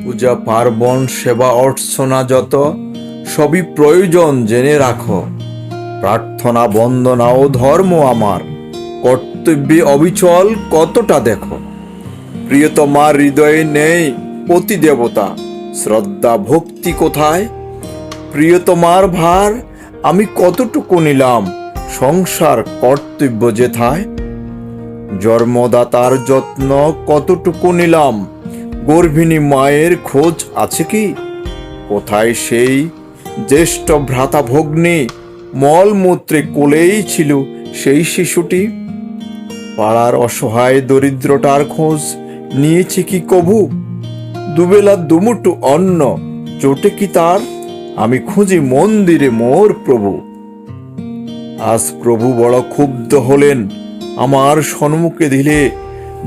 পূজা পার্বণ সেবা অর্চনা যত সবই প্রয়োজন জেনে রাখো। প্রার্থনা বন্দনা ও ধর্ম আমার কর্তব্যে অবিচল কতটা দেখো। প্রিয়তমার হৃদয়ে নেই পতি দেবতা, শ্রদ্ধা ভক্তি কোথায়? প্রিয়তমার ভার আমি কতটুকু নিলাম, সংসার কর্তব্য যেথায়। জন্মদাতার যত্ন কতটুকু নিলাম, গর্ভিণী মায়ের খোঁজ আছে কি? কোথায় সেই জ্যেষ্ঠ ভ্রাতা ভগ্নী, মলমূত্রে কোলেই ছিল সেই শিশুটি। পাড়ার অসহায় দরিদ্রটার খোঁজ নিয়েছে কি কভু? দুবেলা দুমুঠো অন্ন জোটে কি তার? আমি খুঁজি মন্দিরে মোর প্রভু। আজ প্রভু বড় ক্ষুব্ধ হলেন, আমার সম্মুখে দিলে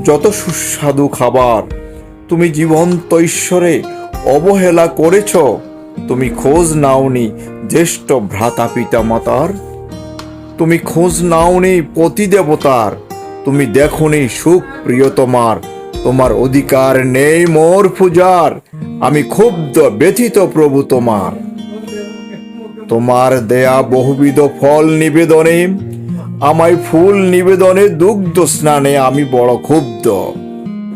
যত সুস্বাদু খাবার। তুমি জীবন্ত ঈশ্বরে অবহেলা করেছ। তুমি খোঁজ নাওনি জ্যেষ্ঠ ভ্রাতা পিতা মাতার। তুমি খোঁজ নাওনি পতি দেবতার। তুমি দেখোনি সুখ প্রিয়তমার। তোমার অধিকার নেই মোর পূজার। আমি ক্ষুব্ধ ব্যথিত প্রভু তোমার। তোমার দেয়া বহুবিধ ফল নিবেদনে, আমায় ফুল নিবেদনে দুগ্ধ স্নানে আমি বড় ক্ষুব্ধ।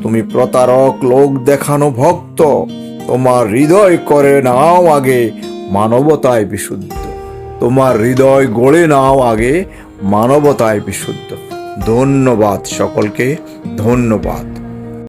তুমি প্রতারক লোক দেখানো ভক্ত। তোমার হৃদয় করে নাও আগে মানবতায় বিশুদ্ধ। তোমার হৃদয় গড়ে নাও আগে মানবতায় বিশুদ্ধ। ধন্যবাদ সকলকে, ধন্যবাদ।